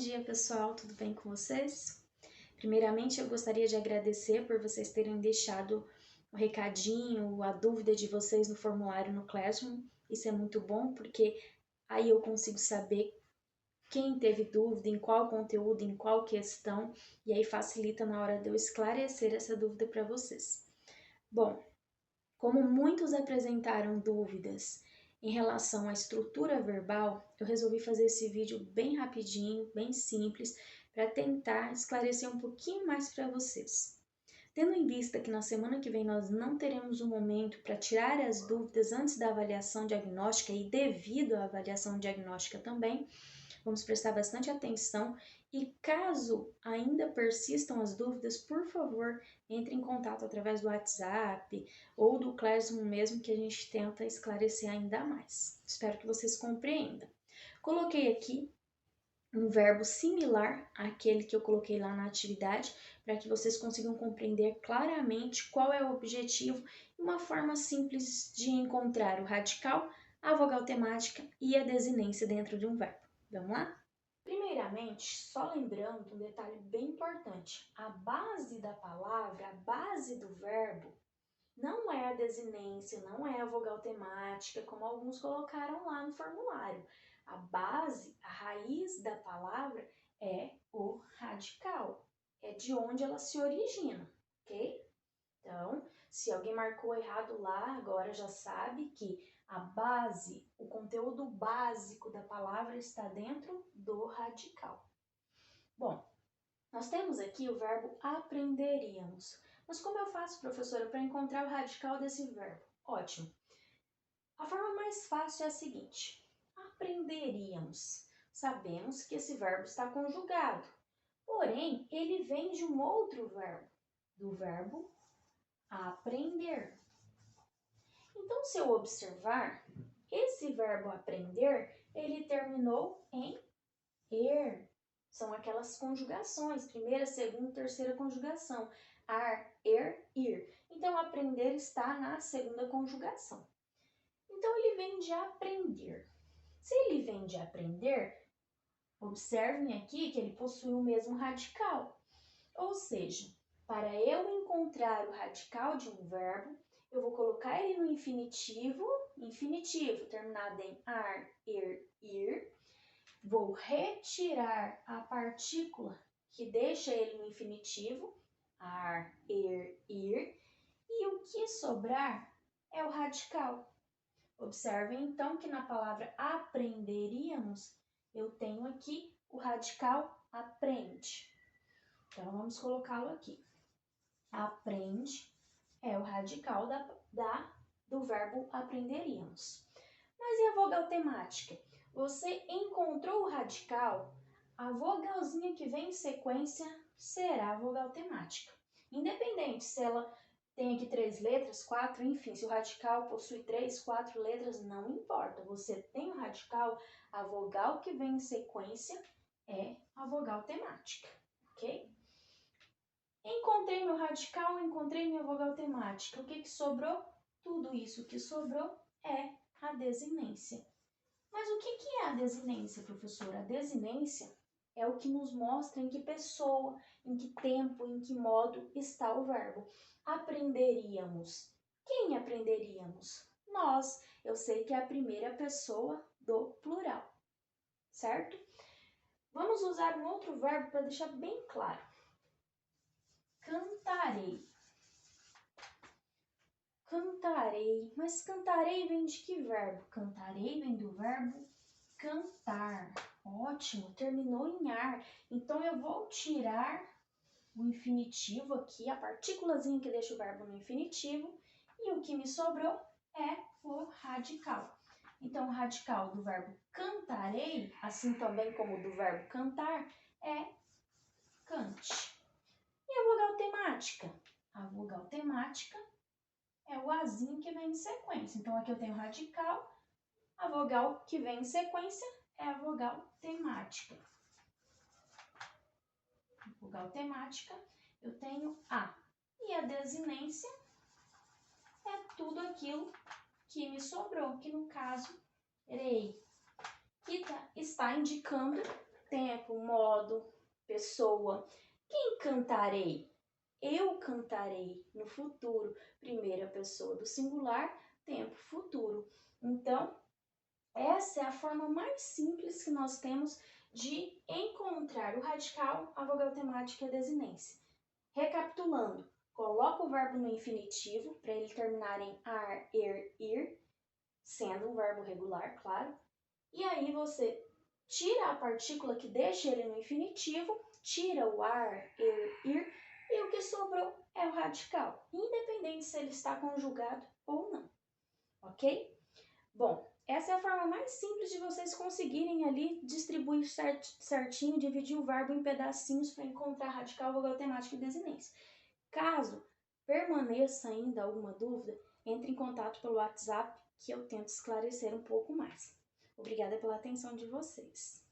dia, pessoal, tudo bem com vocês? Primeiramente, eu gostaria de agradecer por vocês terem deixado o recadinho, a dúvida de vocês no formulário no Classroom. Isso é muito bom, porque aí eu consigo saber quem teve dúvida, em qual conteúdo, em qual questão, e aí facilita na hora de eu esclarecer essa dúvida para vocês. Bom, como muitos apresentaram dúvidas em relação à estrutura verbal, eu resolvi fazer esse vídeo bem rapidinho, bem simples, para tentar esclarecer um pouquinho mais para vocês. Tendo em vista que na semana que vem nós não teremos um momento para tirar as dúvidas antes da avaliação diagnóstica e devido à avaliação diagnóstica também, vamos prestar bastante atenção e caso ainda persistam as dúvidas, por favor, entre em contato através do WhatsApp ou do Classroom mesmo que a gente tenta esclarecer ainda mais. Espero que vocês compreendam. Coloquei aqui um verbo similar àquele que eu coloquei lá na atividade, para que vocês consigam compreender claramente qual é o objetivo e uma forma simples de encontrar o radical, a vogal temática e a desinência dentro de um verbo. Vamos lá? Primeiramente, só lembrando um detalhe bem importante. A base da palavra, a base do verbo, não é a desinência, não é a vogal temática, como alguns colocaram lá no formulário. A base, a raiz da palavra é o radical. É de onde ela se origina, ok? Então, se alguém marcou errado lá, agora já sabe que a base, o conteúdo básico da palavra está dentro do radical. Bom, nós temos aqui o verbo aprenderíamos. Mas como eu faço, professora, para encontrar o radical desse verbo? Ótimo. A forma mais fácil é a seguinte. Aprenderíamos. Sabemos que esse verbo está conjugado. Porém, ele vem de um outro verbo. Do verbo aprender. Então, se eu observar, esse verbo aprender, ele terminou em er. São aquelas conjugações, primeira, segunda, terceira conjugação. Ar, er, ir. Então, aprender está na segunda conjugação. Então, ele vem de aprender. Se ele vem de aprender, observem aqui que ele possui o mesmo radical. Ou seja, para eu encontrar o radical de um verbo, eu vou colocar ele no infinitivo, terminado em ar, er, ir. Vou retirar a partícula que deixa ele no infinitivo, ar, er, ir, e o que sobrar é o radical. Observem então que na palavra aprenderíamos, eu tenho aqui o radical aprende. Então, vamos colocá-lo aqui. Aprende é o radical do verbo aprenderíamos. Mas e a vogal temática? Você encontrou o radical, a vogalzinha que vem em sequência será a vogal temática. Independente se ela tem aqui 3 letras, 4, enfim, se o radical possui 3, 4 letras, não importa. Você tem o radical, a vogal que vem em sequência é a vogal temática, ok? Encontrei meu radical, encontrei minha vogal temática. O que sobrou? Tudo isso que sobrou é a desinência. Mas o que é a desinência, professora? A desinência é o que nos mostra em que pessoa, em que tempo, em que modo está o verbo. Aprenderíamos. Quem aprenderíamos? Nós. Eu sei que é a primeira pessoa do plural, certo? Vamos usar um outro verbo para deixar bem claro. Cantarei. Cantarei. Mas cantarei vem de que verbo? Cantarei vem do verbo cantar. Ótimo, terminou em ar. Então, eu vou tirar o infinitivo aqui, a partículazinha que deixa o verbo no infinitivo, e o que me sobrou é o radical. Então, o radical do verbo cantarei, assim também como do verbo cantar, é cante. E a vogal temática? A vogal temática é o azinho que vem em sequência. Então, aqui eu tenho radical, a vogal que vem em sequência é a vogal temática. Vogal temática, eu tenho A. E a desinência é tudo aquilo que me sobrou, que no caso, rei, que está indicando tempo, modo, pessoa. Quem cantarei? Eu cantarei no futuro. Primeira pessoa do singular, tempo futuro. Então, essa é a forma mais simples que nós temos de encontrar o radical, a vogal temática e a desinência. Recapitulando, coloca o verbo no infinitivo para ele terminar em ar, er, ir, sendo um verbo regular, claro. E aí você tira a partícula que deixa ele no infinitivo, tira o ar, er, ir, e o que sobrou é o radical, independente se ele está conjugado ou não, ok? Bom, essa é a forma mais simples de vocês conseguirem ali distribuir certinho, dividir o verbo em pedacinhos para encontrar radical, vogal temática e desinência. Caso permaneça ainda alguma dúvida, entre em contato pelo WhatsApp que eu tento esclarecer um pouco mais. Obrigada pela atenção de vocês.